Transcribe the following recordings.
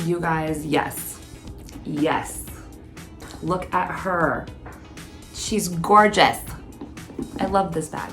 You guys, yes. Yes. Look at her. She's gorgeous. I love this bag.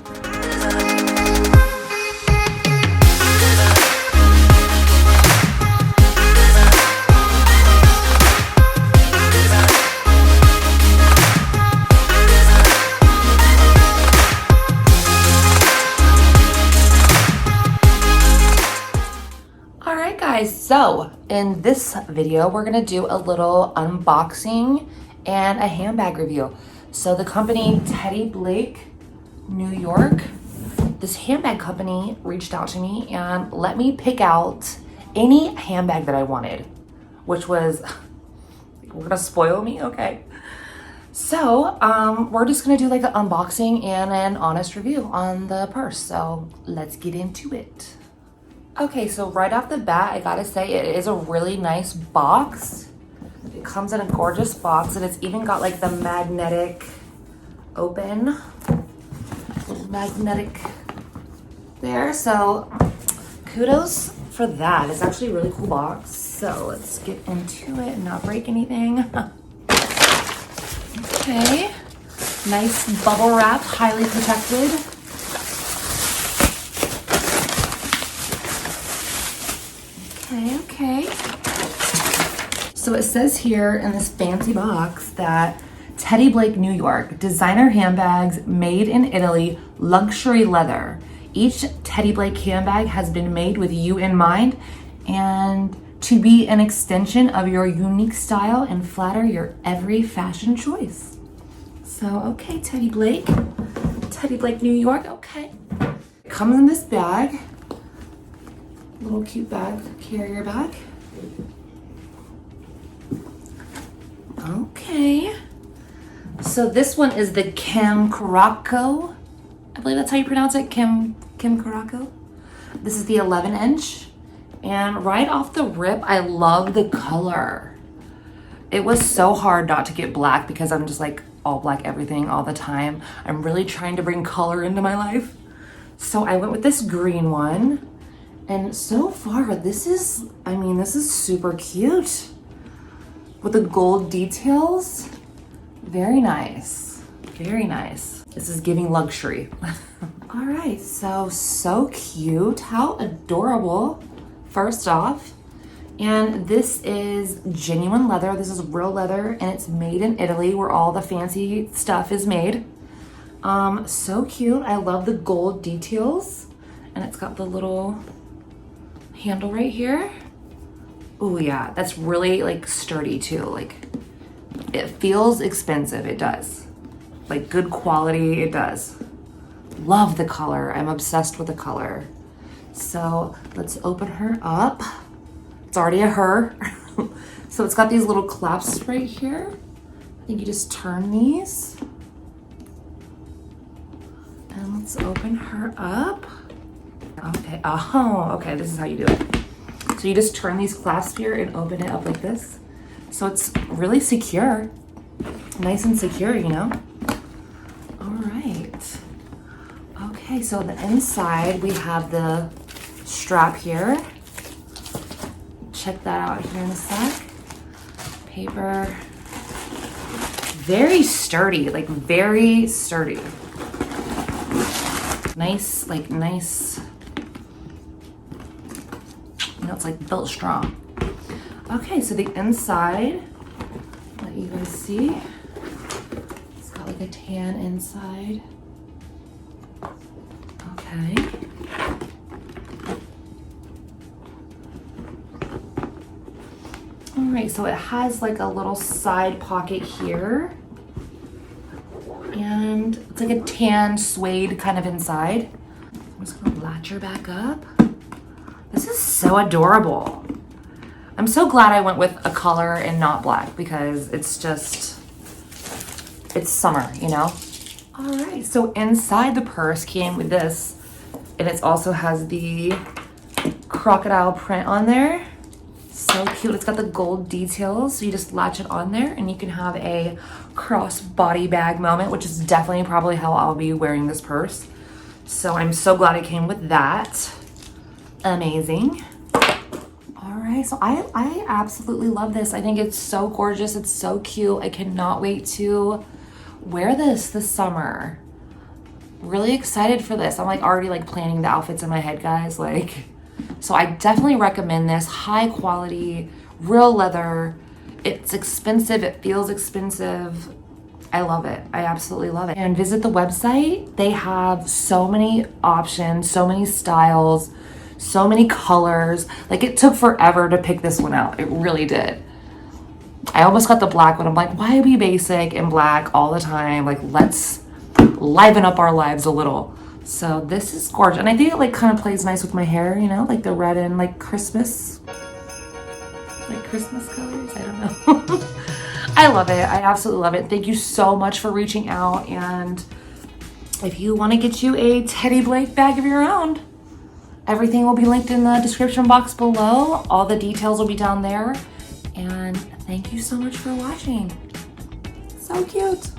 Alright guys, so in this video, we're gonna do a little unboxing and a handbag review. So the company Teddy Blake, New York, this handbag company reached out to me and let me pick out any handbag that I wanted, which was, we're gonna spoil me, okay. So we're just gonna do like an unboxing and an honest review on the purse. So let's get into it. Okay, so right off the bat, I gotta say it is a really nice box. It comes in a gorgeous box, and it's even got like the magnetic open, little magnetic there. So kudos for that. It's actually a really cool box. So let's get into it and not break anything. Okay, nice bubble wrap, highly protected. Okay. So it says here in this fancy box that Teddy Blake, New York, designer handbags made in Italy, luxury leather. Each Teddy Blake handbag has been made with you in mind and to be an extension of your unique style and flatter your every fashion choice. So, okay, Teddy Blake, New York, okay. It comes in this bag. Little cute bag, carrier bag. Okay. So this one is the Kim Caraco. I believe that's how you pronounce it, Kim Caraco. This is the 11-inch. And right off the rip, I love the color. It was so hard not to get black because I'm just like all black everything all the time. I'm really trying to bring color into my life. So I went with this green one. And so far, this is super cute. With the gold details. Very nice. Very nice. This is giving luxury. All right, so cute. How adorable, first off. And this is genuine leather. This is real leather, and it's made in Italy where all the fancy stuff is made. So cute. I love the gold details. And it's got the little handle right here. Oh yeah, that's really like sturdy too. Like it feels expensive, it does. Like good quality, it does. Love the color, I'm obsessed with the color. So let's open her up. It's already a her. So it's got these little clasps right here. I think you just turn these. And let's open her up. Okay, okay, this is how you do it. So you just turn these clasps here and open it up like this. So it's really secure. Nice and secure, you know? All right. Okay, so the inside, we have the strap here. Check that out here in a sec. Paper. Very sturdy, like very sturdy. Nice, like nice. You know, it's like built strong. Okay, so the inside, let you guys see. It's got like a tan inside. Okay. All right, so it has like a little side pocket here. And it's like a tan suede kind of inside. I'm just gonna latch her back up. This is so adorable. I'm so glad I went with a color and not black because it's just, it's summer, you know? All right, so inside the purse came with this, and it also has the crocodile print on there. So cute. It's got the gold details, so you just latch it on there and you can have a cross body bag moment, which is definitely probably how I'll be wearing this purse. So I'm so glad it came with that. Amazing. All right. guys. So I absolutely love this. I think it's so gorgeous. It's so cute. I cannot wait to wear this summer. Really excited for this. I'm like already like planning the outfits in my head, guys. Like, so I definitely recommend this. High quality, real leather. It's expensive. It feels expensive. I love it. I absolutely love it. And visit the website. They have so many options, so many styles, so many colors. Like, it took forever to pick this one out. It really did. I almost got the black one. I'm like, why be basic and black all the time? Like, let's liven up our lives a little. So this is gorgeous. And I think it like kind of plays nice with my hair, you know, like the red and like Christmas colors. I don't know. I love it. I absolutely love it. Thank you so much for reaching out. And if you want to get you a Teddy Blake bag of your own, everything will be linked in the description box below. All the details will be down there. And thank you so much for watching. So cute.